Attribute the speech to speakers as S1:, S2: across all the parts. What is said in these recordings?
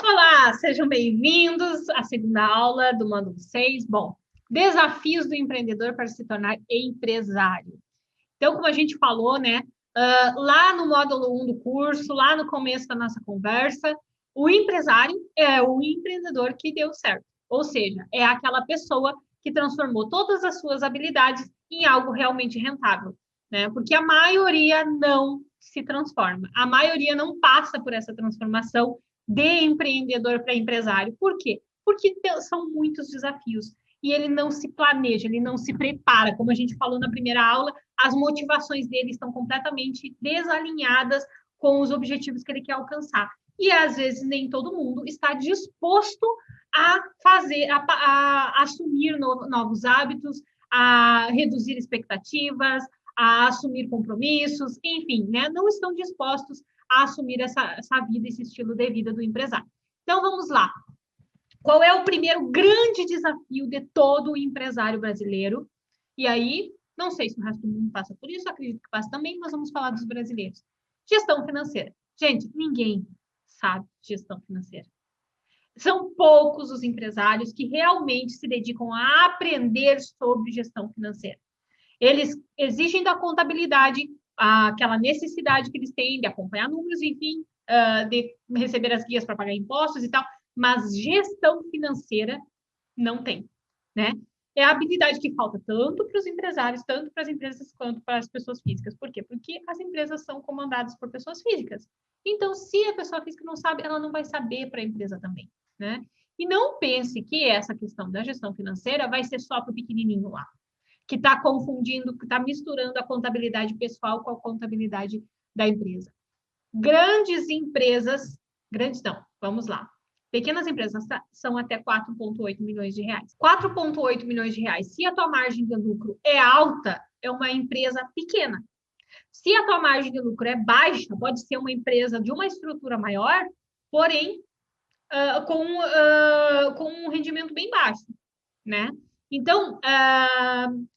S1: Olá, sejam bem-vindos à segunda aula do módulo 6. Bom, desafios do empreendedor para se tornar empresário. Então, como a gente falou, né, lá no módulo 1 do curso, lá no começo da nossa conversa, o empresário é o empreendedor que deu certo. Ou seja, é aquela pessoa que transformou todas as suas habilidades em algo realmente rentável, né? Porque a maioria não se transforma. A maioria não passa por essa transformação de empreendedor para empresário. Por quê? Porque são muitos desafios e ele não se planeja, ele não se prepara. Como a gente falou na primeira aula, as motivações dele estão completamente desalinhadas com os objetivos que ele quer alcançar. E às vezes nem todo mundo está disposto a fazer, a assumir novos hábitos, a reduzir expectativas, a assumir compromissos, enfim, né? Não estão dispostos a assumir essa vida, esse estilo de vida do empresário. Então, vamos lá. Qual é o primeiro grande desafio de todo o empresário brasileiro? E aí, não sei se o resto do mundo passa por isso, acredito que passa também, mas vamos falar dos brasileiros. Gestão financeira. Gente, ninguém sabe gestão financeira. São poucos os empresários que realmente se dedicam a aprender sobre gestão financeira. Eles exigem da contabilidade aquela necessidade que eles têm de acompanhar números, enfim, de receber as guias para pagar impostos e tal, mas gestão financeira não tem, né? É a habilidade que falta tanto para os empresários, tanto para as empresas, quanto para as pessoas físicas. Por quê? Porque as empresas são comandadas por pessoas físicas. Então, se a pessoa física não sabe, ela não vai saber para a empresa também, né? E não pense que essa questão da gestão financeira vai ser só para o pequenininho lá, que está confundindo, que está misturando a contabilidade pessoal com a contabilidade da empresa. Grandes empresas, grandes não, vamos lá. Pequenas empresas são até 4,8 milhões de reais. 4,8 milhões de reais. Se a tua margem de lucro é alta, é uma empresa pequena. Se a tua margem de lucro é baixa, pode ser uma empresa de uma estrutura maior, porém com um rendimento bem baixo, né? Então,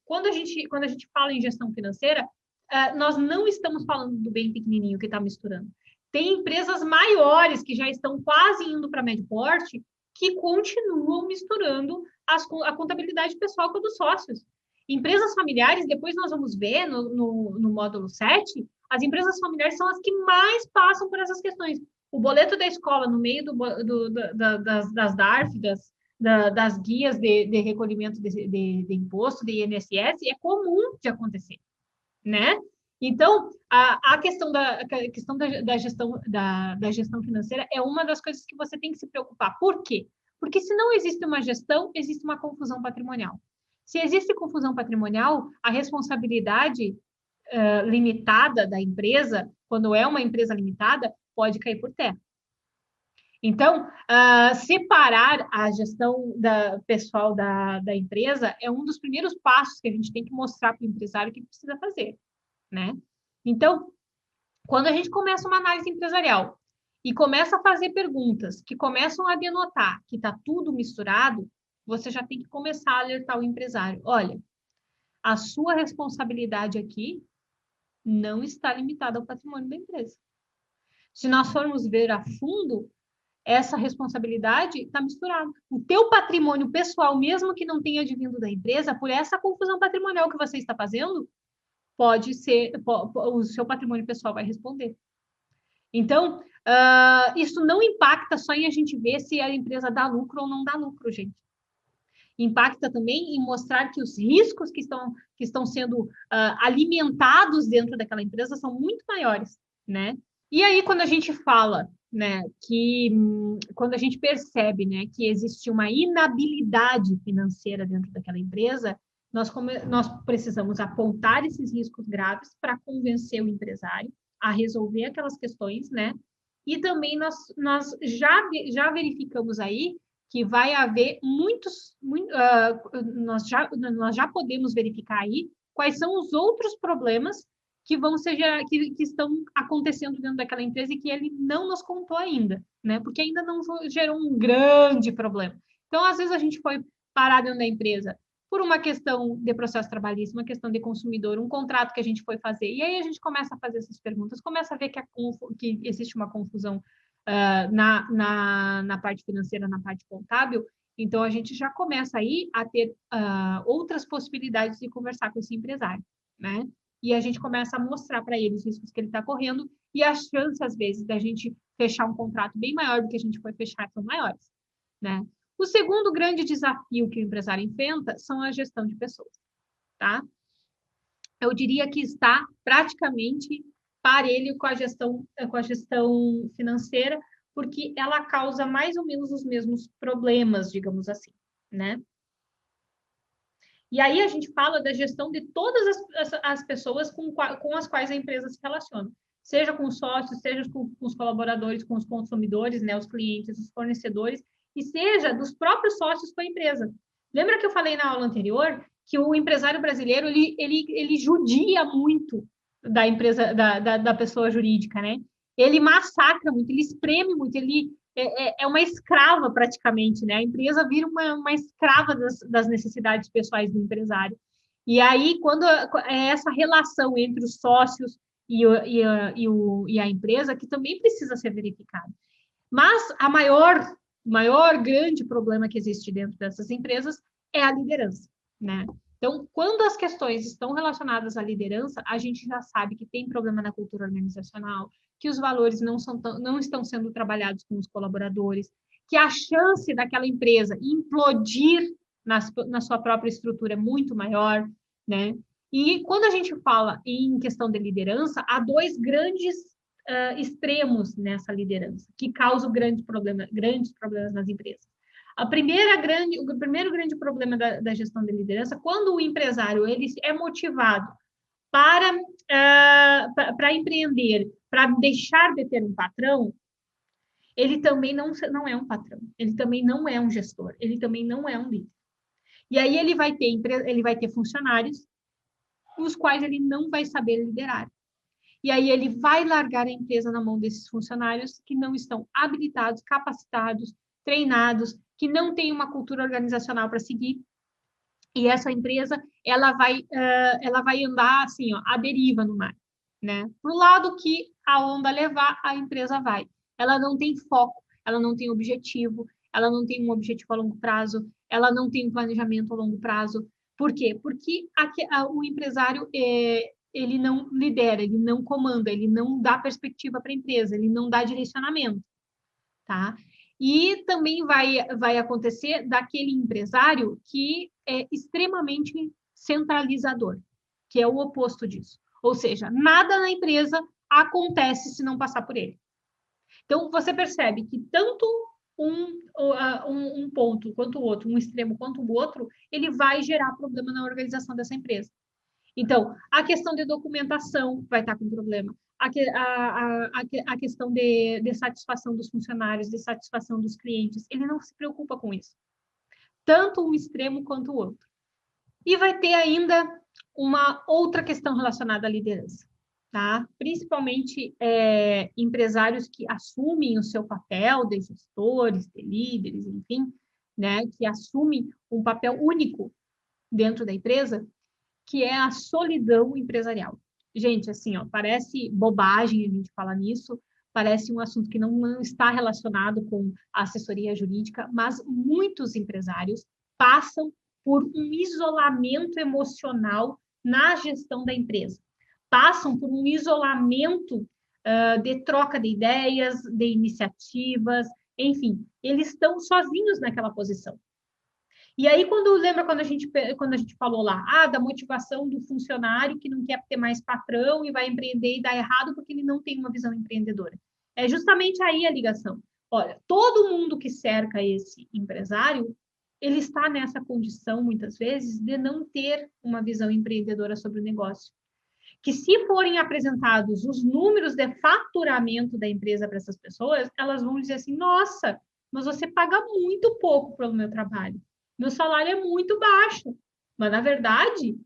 S1: quando a gente fala em gestão financeira, nós não estamos falando do bem pequenininho que está misturando. Tem empresas maiores que já estão quase indo para médio porte que continuam misturando a contabilidade pessoal com a dos sócios. Empresas familiares, depois nós vamos ver no módulo 7, as empresas familiares são as que mais passam por essas questões. O boleto da escola no meio das DARF, das guias de recolhimento de imposto, de INSS, é comum de acontecer, né? Então, a questão da gestão financeira é uma das coisas que você tem que se preocupar. Por quê? Porque se não existe uma gestão, existe uma confusão patrimonial. Se existe confusão patrimonial, a responsabilidade limitada da empresa, quando é uma empresa limitada, pode cair por terra. Então, separar a gestão pessoal da empresa é um dos primeiros passos que a gente tem que mostrar para o empresário que precisa fazer, né? Então, quando a gente começa uma análise empresarial e começa a fazer perguntas que começam a denotar que está tudo misturado, você já tem que começar a alertar o empresário. Olha, a sua responsabilidade aqui não está limitada ao patrimônio da empresa. Se nós formos ver a fundo, essa responsabilidade está misturada. O teu patrimônio pessoal, mesmo que não tenha advindo da empresa, por essa confusão patrimonial que você está fazendo, pode ser, o seu patrimônio pessoal vai responder. Então, isso não impacta só em a gente ver se a empresa dá lucro ou não dá lucro, gente. Impacta também em mostrar que os riscos que estão sendo alimentados dentro daquela empresa são muito maiores, né? E aí, quando a gente fala, né, quando a gente percebe, né, que existe uma inabilidade financeira dentro daquela empresa, nós precisamos apontar esses riscos graves para convencer o empresário a resolver aquelas questões, né? E também nós já verificamos aí que vai haver nós já podemos verificar aí quais são os outros problemas que que estão acontecendo dentro daquela empresa e que ele não nos contou ainda, né? Porque ainda não gerou um grande problema. Então, às vezes a gente foi parar dentro da empresa por uma questão de processo trabalhista, uma questão de consumidor, um contrato que a gente foi fazer. E aí a gente começa a fazer essas perguntas, começa a ver que existe uma confusão na parte financeira, na parte contábil, então a gente já começa aí a ter outras possibilidades de conversar com esse empresário, né? E a gente começa a mostrar para ele os riscos que ele está correndo e as chances, às vezes, da gente fechar um contrato bem maior do que a gente foi fechar são maiores, né? O segundo grande desafio que o empresário enfrenta são a gestão de pessoas, tá? Eu diria que está praticamente parelho com a gestão financeira, porque ela causa mais ou menos os mesmos problemas, digamos assim, né? E aí a gente fala da gestão de todas as pessoas com as quais a empresa se relaciona, seja com os sócios, seja com os colaboradores, com os consumidores, né, os clientes, os fornecedores, e seja dos próprios sócios com a empresa. Lembra que eu falei na aula anterior que o empresário brasileiro ele judia muito da empresa, da pessoa jurídica, né? Ele massacra muito, ele espreme muito, ele é uma escrava praticamente, né? A empresa vira uma escrava das necessidades pessoais do empresário. E aí, quando é essa relação entre os sócios e a empresa, que também precisa ser verificada. Mas a maior grande problema que existe dentro dessas empresas é a liderança, né? Então, quando as questões estão relacionadas à liderança, a gente já sabe que tem problema na cultura organizacional, que os valores não estão sendo trabalhados com os colaboradores, que a chance daquela empresa implodir na sua própria estrutura é muito maior, né? E quando a gente fala em questão de liderança, há dois grandes extremos nessa liderança, que causam grandes problemas nas empresas. O primeiro grande problema da gestão de liderança, quando o empresário ele é motivado para empreender, para deixar de ter um patrão, ele também não é um patrão, ele também não é um gestor, ele também não é um líder. E aí ele vai ter funcionários os quais ele não vai saber liderar. E aí ele vai largar a empresa na mão desses funcionários que não estão habilitados, capacitados, treinados, que não têm uma cultura organizacional para seguir. E essa empresa, ela vai andar assim, ó, à deriva no mar, né? Para o lado que a onda levar, a empresa vai. Ela não tem foco, ela não tem objetivo, ela não tem um objetivo a longo prazo, ela não tem um planejamento a longo prazo. Por quê? Porque o empresário ele não lidera, ele não comanda, ele não dá perspectiva para a empresa, ele não dá direcionamento, tá? E também vai acontecer daquele empresário que é extremamente centralizador, que é o oposto disso. Ou seja, nada na empresa acontece se não passar por ele. Então, você percebe que tanto um ponto quanto o outro, um extremo quanto o outro, ele vai gerar problema na organização dessa empresa. Então, a questão de documentação vai estar com problema. A questão de satisfação dos funcionários, de satisfação dos clientes, ele não se preocupa com isso. Tanto um extremo quanto o outro. E vai ter ainda uma outra questão relacionada à liderança, tá? Principalmente empresários que assumem o seu papel de gestores, de líderes, enfim, né? Que assumem um papel único dentro da empresa, que é a solidão empresarial. Gente, assim, ó, parece bobagem a gente falar nisso, parece um assunto que não está relacionado com a assessoria jurídica, mas muitos empresários passam por um isolamento emocional na gestão da empresa. Passam por um isolamento de troca de ideias, de iniciativas, enfim, eles estão sozinhos naquela posição. E aí, lembra quando a gente falou lá, da motivação do funcionário que não quer ter mais patrão e vai empreender e dá errado porque ele não tem uma visão empreendedora. É justamente aí a ligação. Olha, todo mundo que cerca esse empresário, ele está nessa condição, muitas vezes, de não ter uma visão empreendedora sobre o negócio. Que se forem apresentados os números de faturamento da empresa para essas pessoas, elas vão dizer assim, nossa, mas você paga muito pouco pelo meu trabalho. Meu salário é muito baixo. Mas, na verdade,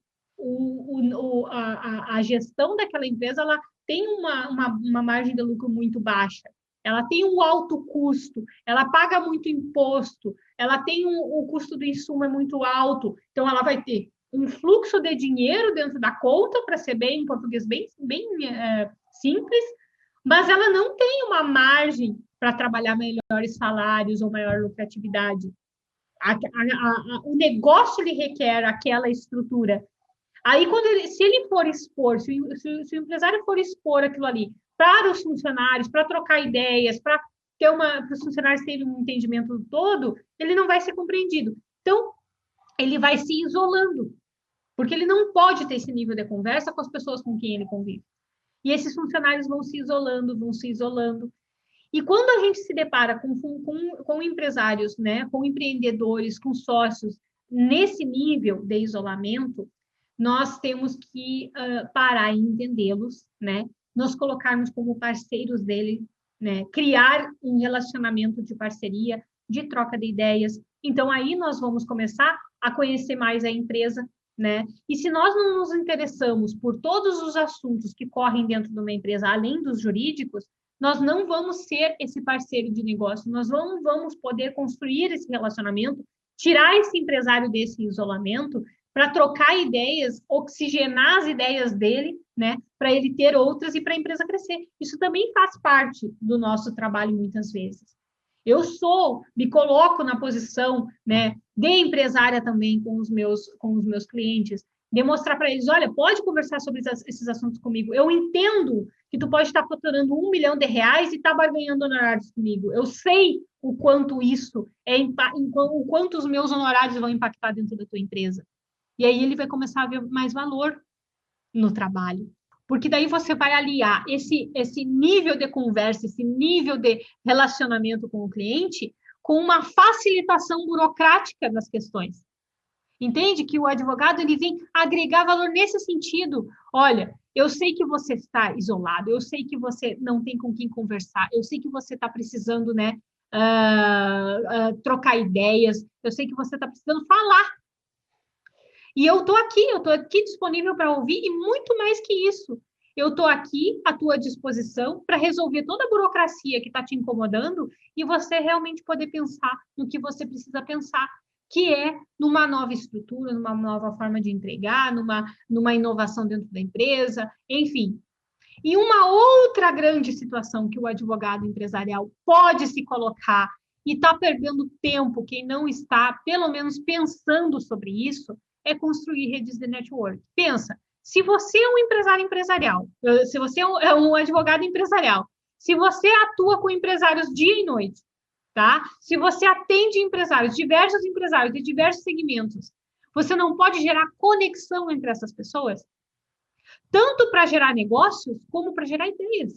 S1: a gestão daquela empresa ela tem uma margem de lucro muito baixa. Ela tem um alto custo, ela paga muito imposto, ela tem o custo do insumo é muito alto. Então, ela vai ter um fluxo de dinheiro dentro da conta, para ser bem em português bem simples, mas ela não tem uma margem para trabalhar melhores salários ou maior lucratividade. O negócio lhe requer aquela estrutura. Aí, se ele for expor, se o empresário for expor aquilo ali para os funcionários, para trocar ideias, para os funcionários terem um entendimento todo, ele não vai ser compreendido. Então, ele vai se isolando, porque ele não pode ter esse nível de conversa com as pessoas com quem ele convive. E esses funcionários vão se isolando, vão se isolando. E quando a gente se depara com empresários, né, com empreendedores, com sócios, nesse nível de isolamento, nós temos que parar e entendê-los, né, nos colocarmos como parceiros dele, né, criar um relacionamento de parceria, de troca de ideias. Então, aí nós vamos começar a conhecer mais a empresa, né? E se nós não nos interessamos por todos os assuntos que correm dentro de uma empresa, além dos jurídicos, nós não vamos ser esse parceiro de negócio, nós não vamos poder construir esse relacionamento, tirar esse empresário desse isolamento para trocar ideias, oxigenar as ideias dele, né, para ele ter outras e para a empresa crescer. Isso também faz parte do nosso trabalho muitas vezes. Eu me coloco na posição, né, de empresária também com os meus clientes, demonstrar para eles, olha, pode conversar sobre esses assuntos comigo. Eu entendo que tu pode estar faturando R$1 milhão e estar barganhando honorários comigo. Eu sei o quanto isso o quanto os meus honorários vão impactar dentro da tua empresa. E aí ele vai começar a ver mais valor no trabalho. Porque daí você vai aliar esse nível de conversa, esse nível de relacionamento com o cliente, com uma facilitação burocrática das questões. Entende que o advogado ele vem agregar valor nesse sentido. Olha, eu sei que você está isolado, eu sei que você não tem com quem conversar, eu sei que você está precisando, né, trocar ideias, eu sei que você está precisando falar. E eu estou aqui disponível para ouvir, e muito mais que isso. Eu estou aqui à tua disposição para resolver toda a burocracia que está te incomodando e você realmente poder pensar no que você precisa pensar, que é numa nova estrutura, numa nova forma de entregar, numa inovação dentro da empresa, enfim. E uma outra grande situação que o advogado empresarial pode se colocar e está perdendo tempo, quem não está, pelo menos, pensando sobre isso, é construir redes de network. Pensa, se você é um empresário empresarial, se você é um advogado empresarial, se você atua com empresários dia e noite, tá? Se você atende empresários, diversos empresários de diversos segmentos, você não pode gerar conexão entre essas pessoas? Tanto para gerar negócios, como para gerar ideias.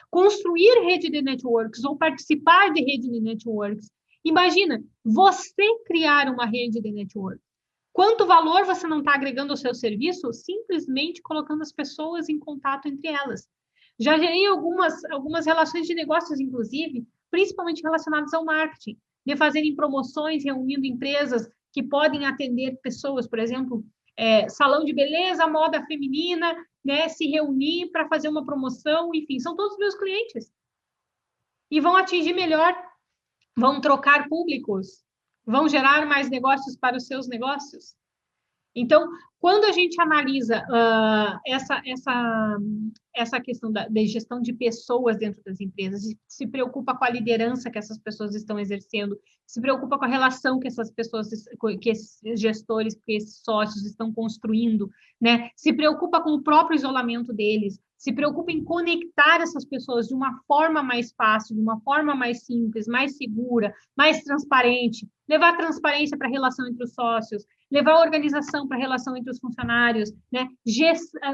S1: Construir rede de networks ou participar de rede de networks. Imagina, você criar uma rede de network. Quanto valor você não está agregando ao seu serviço simplesmente colocando as pessoas em contato entre elas. Já gerei algumas relações de negócios, inclusive, principalmente relacionadas ao marketing, de fazerem promoções, reunindo empresas que podem atender pessoas, por exemplo, salão de beleza, moda feminina, né, se reunir para fazer uma promoção, enfim, são todos meus clientes. E vão atingir melhor, vão trocar públicos, vão gerar mais negócios para os seus negócios. Então, quando a gente analisa essa questão da gestão de pessoas dentro das empresas, se preocupa com a liderança que essas pessoas estão exercendo, se preocupa com a relação que essas pessoas, que esses gestores, que esses sócios estão construindo, né? Se preocupa com o próprio isolamento deles, se preocupa em conectar essas pessoas de uma forma mais fácil, de uma forma mais simples, mais segura, mais transparente, levar transparência para a relação entre os sócios, levar a organização para a relação entre os funcionários, né?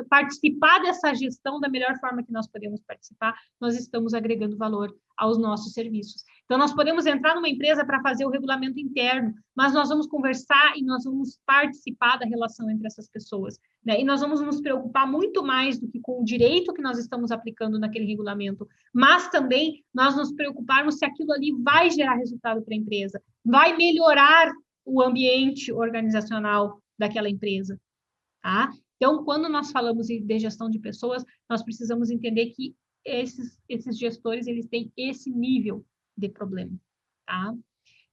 S1: Participar dessa gestão da melhor forma que nós podemos participar, nós estamos agregando valor aos nossos serviços. Então, nós podemos entrar numa empresa para fazer o regulamento interno, mas nós vamos conversar e nós vamos participar da relação entre essas pessoas, né? E nós vamos nos preocupar muito mais do que com o direito que nós estamos aplicando naquele regulamento, mas também nós nos preocuparmos se aquilo ali vai gerar resultado para a empresa, vai melhorar o ambiente organizacional daquela empresa, tá? Então, quando nós falamos de gestão de pessoas, nós precisamos entender que esses gestores, eles têm esse nível de problema, tá?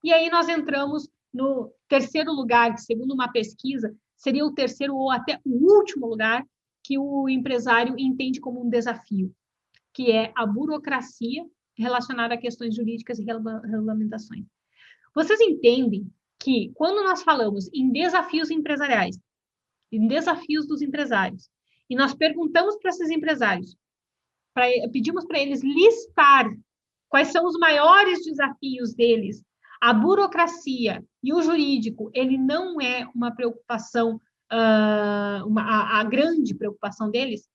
S1: E aí nós entramos no terceiro lugar, que segundo uma pesquisa, seria o terceiro ou até o último lugar que o empresário entende como um desafio, que é a burocracia relacionado a questões jurídicas e regulamentações. Vocês entendem que quando nós falamos em desafios empresariais, em desafios dos empresários, e nós perguntamos para esses empresários, pedimos para eles listar quais são os maiores desafios deles, a burocracia e o jurídico, ele não é uma preocupação, a grande preocupação deles.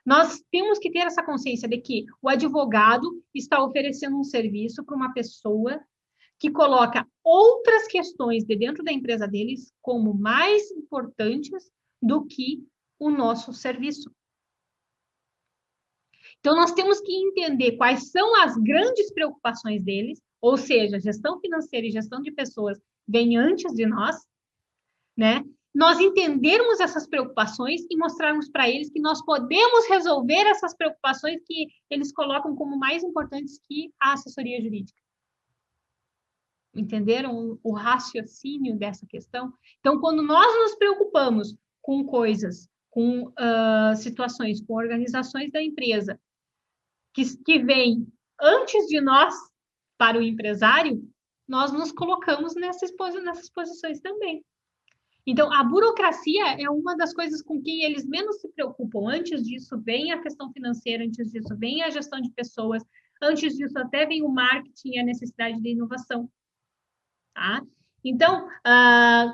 S1: Nós temos que ter essa consciência de que o advogado está oferecendo um serviço para uma pessoa que coloca outras questões de dentro da empresa deles como mais importantes do que o nosso serviço. Então, nós temos que entender quais são as grandes preocupações deles, ou seja, gestão financeira e gestão de pessoas vem antes de nós, né? Nós entendermos essas preocupações e mostrarmos para eles que nós podemos resolver essas preocupações que eles colocam como mais importantes que a assessoria jurídica. Entenderam o raciocínio dessa questão? Então, quando nós nos preocupamos com coisas, com situações, com organizações da empresa que vêm antes de nós para o empresário, nós nos colocamos nessas posições também. Então, a burocracia é uma das coisas com que eles menos se preocupam. Antes disso, vem a questão financeira, antes disso, vem a gestão de pessoas, antes disso, até vem o marketing e a necessidade de inovação. Tá? Então,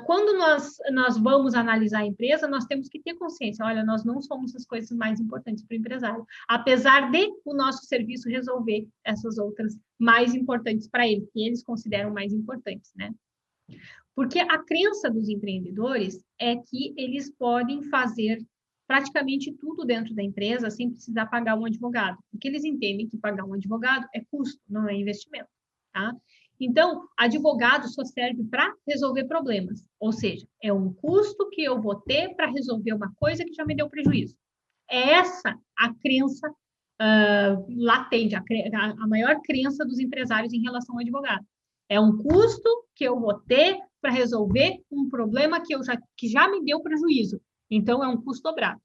S1: quando nós vamos analisar a empresa, nós temos que ter consciência, olha, nós não somos as coisas mais importantes para o empresário, apesar de o nosso serviço resolver essas outras mais importantes para ele, que eles consideram mais importantes, né? Porque a crença dos empreendedores é que eles podem fazer praticamente tudo dentro da empresa sem precisar pagar um advogado, porque eles entendem que pagar um advogado é custo, não é investimento, tá? Então, advogado só serve para resolver problemas, ou seja, é um custo que eu vou ter para resolver uma coisa que já me deu prejuízo. É essa a crença latente, a maior crença dos empresários em relação ao advogado. É um custo que eu vou ter para resolver um problema que já me deu prejuízo. Então, é um custo dobrado.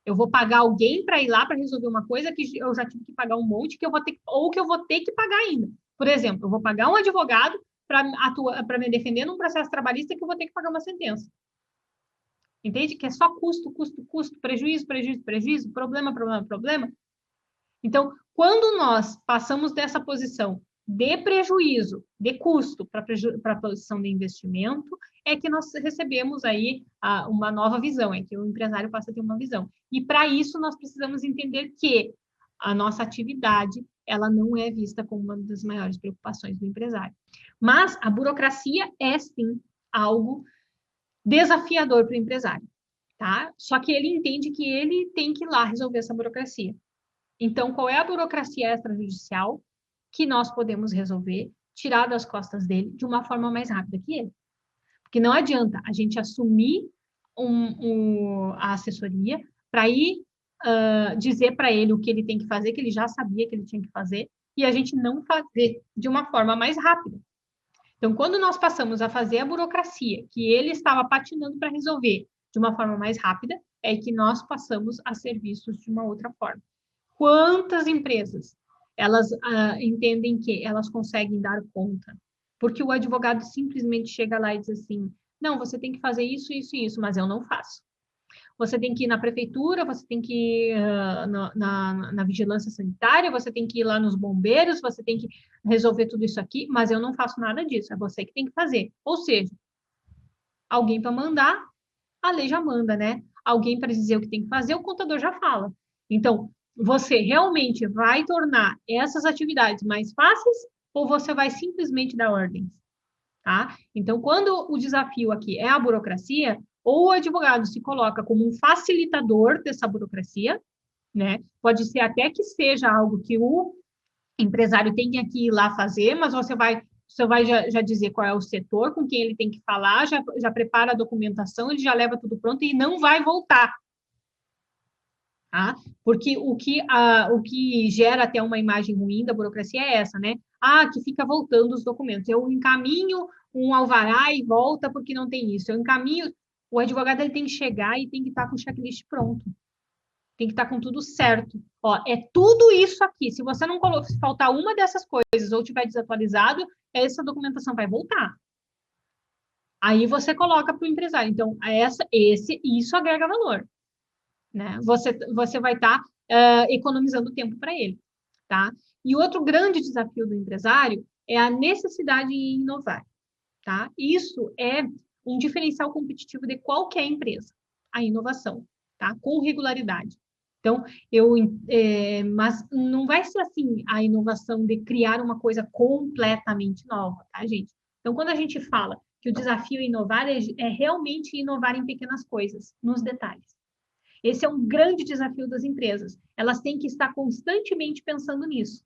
S1: Eu vou pagar alguém para ir lá para resolver uma coisa que eu já tive que pagar um monte, que eu vou ter que pagar ainda. Por exemplo, eu vou pagar um advogado para me defender num processo trabalhista que eu vou ter que pagar uma sentença. Entende? Que é só custo, custo, custo, prejuízo, prejuízo, prejuízo, problema, problema, problema. Então, quando nós passamos dessa posição de prejuízo, de custo, para a posição de investimento, é que nós recebemos aí uma nova visão, é que o empresário passa a ter uma visão. E para isso nós precisamos entender que a nossa atividade, ela não é vista como uma das maiores preocupações do empresário. Mas a burocracia é, sim, algo desafiador para o empresário, tá? Só que ele entende que ele tem que ir lá resolver essa burocracia. Então, qual é a burocracia extrajudicial que nós podemos resolver, tirar das costas dele de uma forma mais rápida que ele? Porque não adianta a gente assumir a assessoria para ir dizer para ele o que ele tem que fazer, que ele já sabia que ele tinha que fazer, e a gente não fazer de uma forma mais rápida. Então, quando nós passamos a fazer a burocracia que ele estava patinando para resolver de uma forma mais rápida, é que nós passamos a serviços de uma outra forma. Quantas empresas elas entendem que elas conseguem dar conta? Porque o advogado simplesmente chega lá e diz assim, não, você tem que fazer isso, isso e isso, mas eu não faço. Você tem que ir na prefeitura, você tem que ir na vigilância sanitária, você tem que ir lá nos bombeiros, você tem que resolver tudo isso aqui, mas eu não faço nada disso, é você que tem que fazer. Ou seja, alguém para mandar, a lei já manda, né? Alguém para dizer o que tem que fazer, o contador já fala. Então, você realmente vai tornar essas atividades mais fáceis ou você vai simplesmente dar ordens? Tá? Então, quando o desafio aqui é a burocracia, ou o advogado se coloca como um facilitador dessa burocracia, né? Pode ser até que seja algo que o empresário tenha que ir lá fazer, mas você vai já dizer qual é o setor, com quem ele tem que falar, já prepara a documentação, ele já leva tudo pronto e não vai voltar. Tá? Porque o que gera até uma imagem ruim da burocracia é essa, né? Que fica voltando os documentos. Eu encaminho um alvará e volta porque não tem isso. Eu encaminho... O advogado ele tem que chegar e tem que estar com o checklist pronto. tem que estar com tudo certo. Ó, é tudo isso aqui. Se você não se faltar uma dessas coisas ou tiver desatualizado, essa documentação vai voltar. Aí você coloca para o empresário. Então, isso agrega valor, né? Você vai estar economizando tempo para ele, tá? E outro grande desafio do empresário é a necessidade em inovar, tá? Isso é um diferencial competitivo de qualquer empresa, a inovação, tá? Com regularidade. Então, mas não vai ser assim a inovação de criar uma coisa completamente nova, tá, gente? Então, quando a gente fala que o desafio é inovar, é realmente inovar em pequenas coisas, nos detalhes. Esse é um grande desafio das empresas. Elas têm que estar constantemente pensando nisso.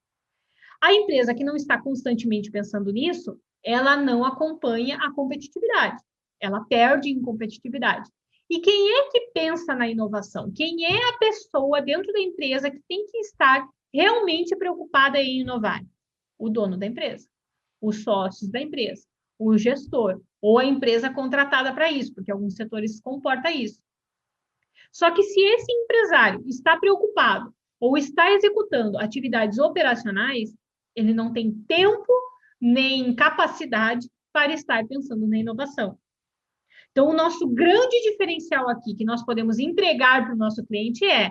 S1: A empresa que não está constantemente pensando nisso, ela não acompanha a competitividade. Ela perde em competitividade. E quem é que pensa na inovação? Quem é a pessoa dentro da empresa que tem que estar realmente preocupada em inovar? O dono da empresa, os sócios da empresa, o gestor, ou a empresa contratada para isso, porque alguns setores comportam isso. Só que se esse empresário está preocupado ou está executando atividades operacionais, ele não tem tempo nem capacidade para estar pensando na inovação. Então, o nosso grande diferencial aqui que nós podemos entregar para o nosso cliente é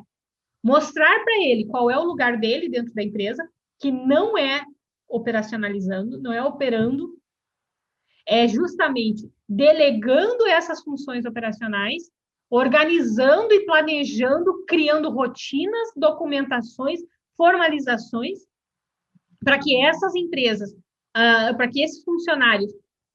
S1: mostrar para ele qual é o lugar dele dentro da empresa, que não é operacionalizando, não é operando, é justamente delegando essas funções operacionais, organizando e planejando, criando rotinas, documentações, formalizações, para que essas empresas, para que esses funcionários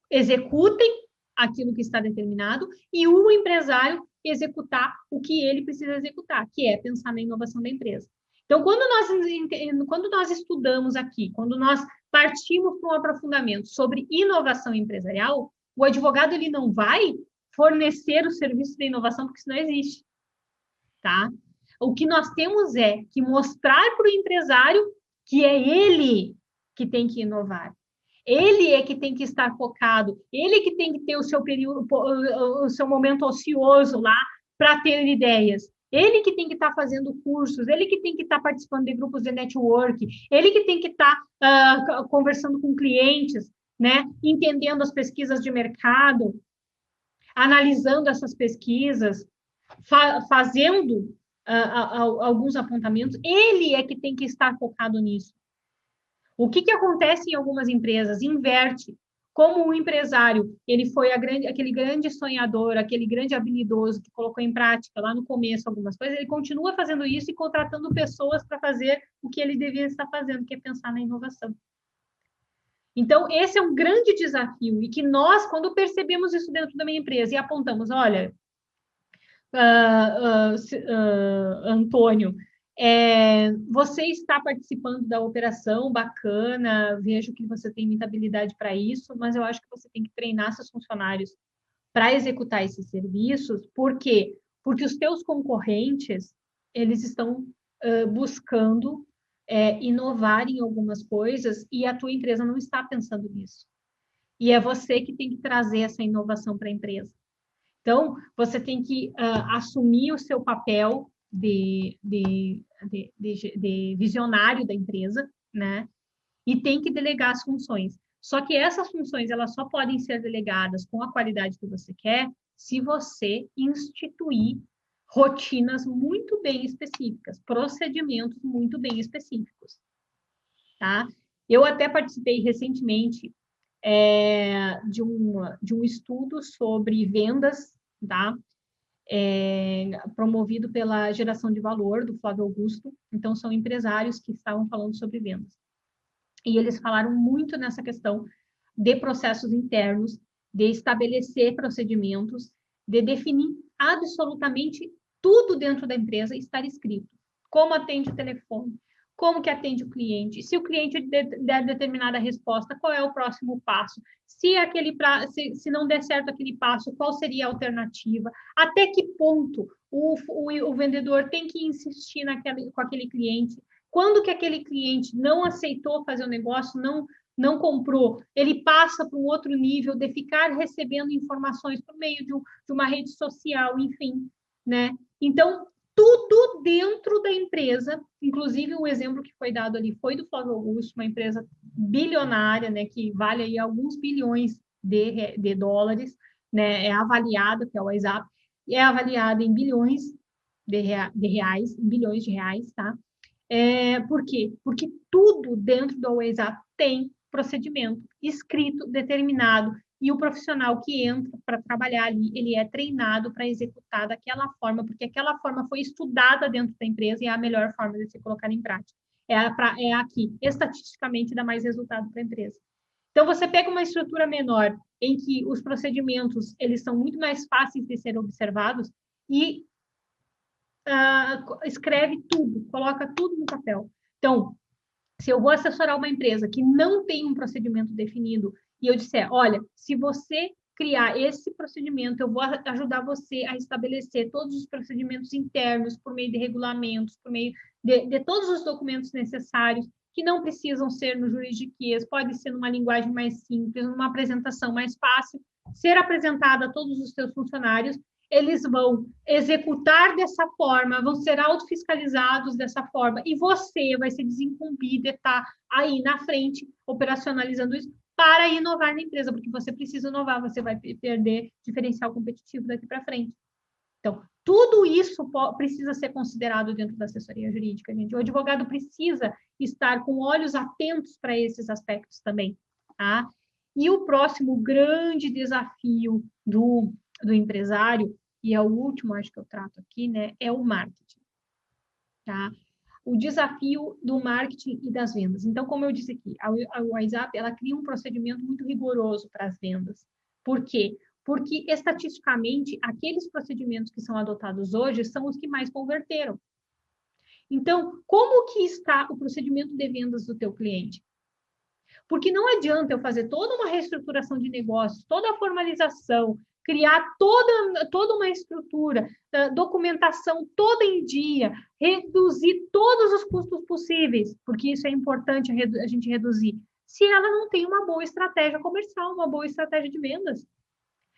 S1: executem aquilo que está determinado e o empresário executar o que ele precisa executar, que é pensar na inovação da empresa. Então, quando nós estudamos aqui, quando nós partimos para um aprofundamento sobre inovação empresarial, o advogado ele não vai fornecer o serviço de inovação, porque isso não existe, tá? O que nós temos é que mostrar para o empresário que é ele que tem que inovar. Ele é que tem que estar focado, ele que tem que ter o seu período, o seu momento ocioso lá para ter ideias. Ele que tem que estar fazendo cursos, ele que tem que estar participando de grupos de network, ele que tem que estar conversando com clientes, né? Entendendo as pesquisas de mercado, analisando essas pesquisas, fazendo alguns apontamentos. Ele é que tem que estar focado nisso. O que acontece em algumas empresas? Inverte. Como o empresário, ele foi aquele grande sonhador, aquele grande habilidoso que colocou em prática lá no começo algumas coisas, ele continua fazendo isso e contratando pessoas para fazer o que ele devia estar fazendo, que é pensar na inovação. Então, esse é um grande desafio e que nós, quando percebemos isso dentro da minha empresa e apontamos, olha, Antônio, você está participando da operação, bacana, vejo que você tem muita habilidade para isso, mas eu acho que você tem que treinar seus funcionários para executar esses serviços. Por quê? Porque os teus concorrentes, eles estão buscando inovar em algumas coisas e a tua empresa não está pensando nisso. E é você que tem que trazer essa inovação para a empresa. Então, você tem que assumir o seu papel de visionário da empresa, né? E tem que delegar as funções. Só que essas funções, elas só podem ser delegadas com a qualidade que você quer se você instituir rotinas muito bem específicas, procedimentos muito bem específicos, tá? Eu até participei recentemente de um estudo sobre vendas, tá? Promovido pela Geração de Valor, do Flávio Augusto. Então, são empresários que estavam falando sobre vendas. E eles falaram muito nessa questão de processos internos, de estabelecer procedimentos, de definir absolutamente tudo dentro da empresa estar escrito. Como atende o telefone, como que atende o cliente, se o cliente der determinada resposta, qual é o próximo passo, se não der certo aquele passo, qual seria a alternativa, até que ponto o vendedor tem que insistir com aquele cliente, quando que aquele cliente não aceitou fazer o negócio, não comprou, ele passa para um outro nível de ficar recebendo informações por meio de uma rede social, enfim, né? Então, tudo dentro da empresa, inclusive o exemplo que foi dado ali foi do Flávio Augusto, uma empresa bilionária, né, que vale aí alguns bilhões de dólares, né, é avaliada, que é o WhatsApp, é avaliada em bilhões de reais, em bilhões de reais, tá? Por quê? Porque tudo dentro do WhatsApp tem procedimento escrito, determinado, e o profissional que entra para trabalhar ali, ele é treinado para executar daquela forma, porque aquela forma foi estudada dentro da empresa e é a melhor forma de se colocar em prática. É aqui, estatisticamente, dá mais resultado para a empresa. Então, você pega uma estrutura menor, em que os procedimentos, eles são muito mais fáceis de ser observados, e escreve tudo, coloca tudo no papel. Então, se eu vou assessorar uma empresa que não tem um procedimento definido e eu disser, olha, se você criar esse procedimento, eu vou ajudar você a estabelecer todos os procedimentos internos por meio de regulamentos, por meio de todos os documentos necessários, que não precisam ser no juridiquês, pode ser numa linguagem mais simples, numa apresentação mais fácil, ser apresentada a todos os seus funcionários, eles vão executar dessa forma, vão ser autofiscalizados dessa forma, e você vai ser desincumbido de estar aí na frente, operacionalizando isso, para inovar na empresa, porque você precisa inovar, você vai perder diferencial competitivo daqui para frente. Então, tudo isso precisa ser considerado dentro da assessoria jurídica, gente. O advogado precisa estar com olhos atentos para esses aspectos também, tá? E o próximo grande desafio do empresário, e é o último, acho que eu trato aqui, né, é o marketing, tá? O desafio do marketing e das vendas. Então, como eu disse aqui, a WhatsApp, ela cria um procedimento muito rigoroso para as vendas. Por quê? Porque, estatisticamente, aqueles procedimentos que são adotados hoje são os que mais converteram. Então, como que está o procedimento de vendas do teu cliente? Porque não adianta eu fazer toda uma reestruturação de negócios, toda a formalização, criar toda uma estrutura, documentação toda em dia, reduzir todos os custos possíveis, porque isso é importante a gente reduzir, se ela não tem uma boa estratégia comercial, uma boa estratégia de vendas.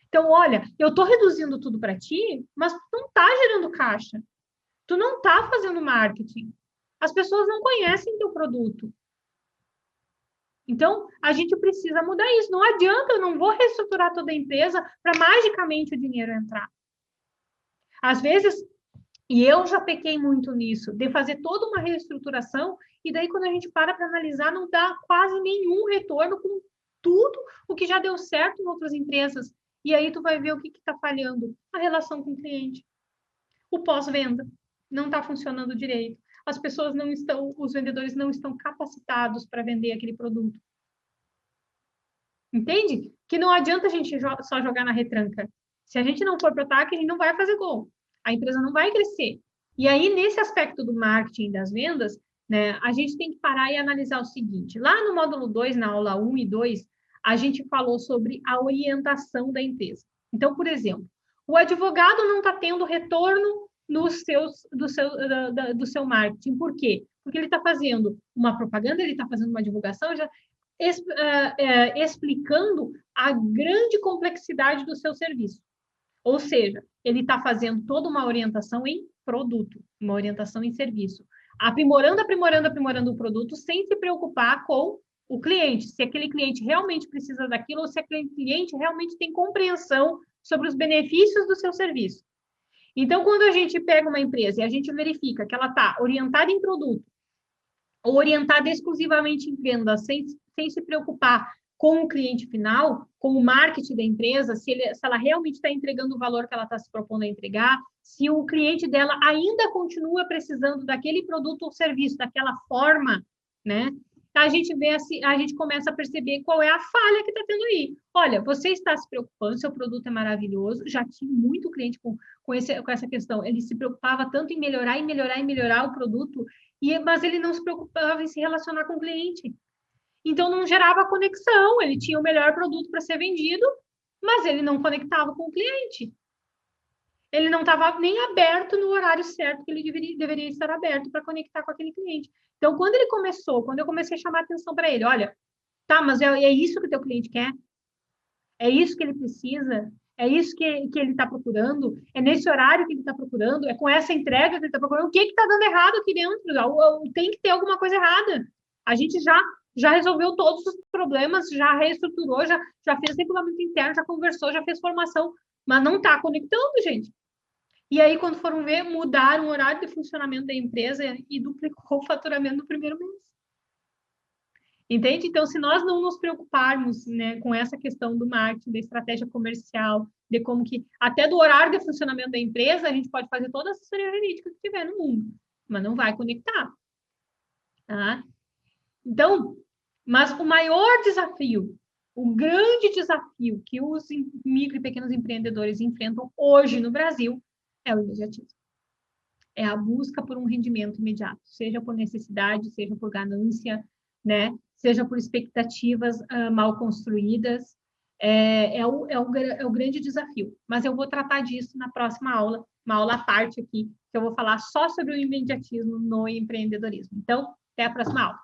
S1: Então, olha, eu estou reduzindo tudo para ti, mas tu não está gerando caixa. Tu não está fazendo marketing. As pessoas não conhecem teu produto. Então, a gente precisa mudar isso. Não adianta, eu não vou reestruturar toda a empresa para magicamente o dinheiro entrar. Às vezes, e eu já pequei muito nisso, de fazer toda uma reestruturação, e daí quando a gente para analisar, não dá quase nenhum retorno com tudo o que já deu certo em outras empresas. E aí tu vai ver o que está falhando. A relação com o cliente. O pós-venda não está funcionando direito. As pessoas não estão, os vendedores não estão capacitados para vender aquele produto. Entende? Que não adianta a gente só jogar na retranca. Se a gente não for para o ataque, a gente não vai fazer gol. A empresa não vai crescer. E aí, nesse aspecto do marketing e das vendas, né, a gente tem que parar e analisar o seguinte. Lá no módulo 2, na aula 1 e 2, a gente falou sobre a orientação da empresa. Então, por exemplo, o advogado não está tendo retorno do seu marketing. Por quê? Porque ele está fazendo uma propaganda, ele está fazendo uma divulgação, explicando a grande complexidade do seu serviço. Ou seja, ele está fazendo toda uma orientação em produto, uma orientação em serviço. Aprimorando o produto sem se preocupar com o cliente, se aquele cliente realmente precisa daquilo ou se aquele cliente realmente tem compreensão sobre os benefícios do seu serviço. Então, quando a gente pega uma empresa e a gente verifica que ela está orientada em produto, ou orientada exclusivamente em venda, sem se preocupar com o cliente final, com o marketing da empresa, se ela realmente está entregando o valor que ela está se propondo a entregar, se o cliente dela ainda continua precisando daquele produto ou serviço, daquela forma, né? A gente começa a perceber qual é a falha que está tendo aí. Olha, você está se preocupando, seu produto é maravilhoso, já tinha muito cliente com essa questão, ele se preocupava tanto em melhorar o produto, mas ele não se preocupava em se relacionar com o cliente. Então, não gerava conexão, ele tinha o melhor produto para ser vendido, mas ele não conectava com o cliente. Ele não estava nem aberto no horário certo que ele deveria estar aberto para conectar com aquele cliente. Então, quando eu comecei a chamar atenção para ele, olha, tá, mas é isso que o teu cliente quer? É isso que ele precisa? É isso que ele está procurando? É nesse horário que ele está procurando? É com essa entrega que ele está procurando? O que está dando errado aqui dentro? Tem que ter alguma coisa errada. A gente já resolveu todos os problemas, já reestruturou, já fez regulamento interno, já conversou, já fez formação, mas não está conectando, gente. E aí, quando foram ver, mudaram o horário de funcionamento da empresa e duplicou o faturamento no primeiro mês. Entende? Então, se nós não nos preocuparmos, né, com essa questão do marketing, da estratégia comercial, de como que, até do horário de funcionamento da empresa, a gente pode fazer toda a assessoria jurídica que tiver no mundo, mas não vai conectar. Tá? Então, mas o maior desafio, o grande desafio que os micro e pequenos empreendedores enfrentam hoje no Brasil é o imediatismo. É a busca por um rendimento imediato, seja por necessidade, seja por ganância, né? Seja por expectativas mal construídas. É o grande desafio. Mas eu vou tratar disso na próxima aula, uma aula à parte aqui, que eu vou falar só sobre o imediatismo no empreendedorismo. Então, até a próxima aula.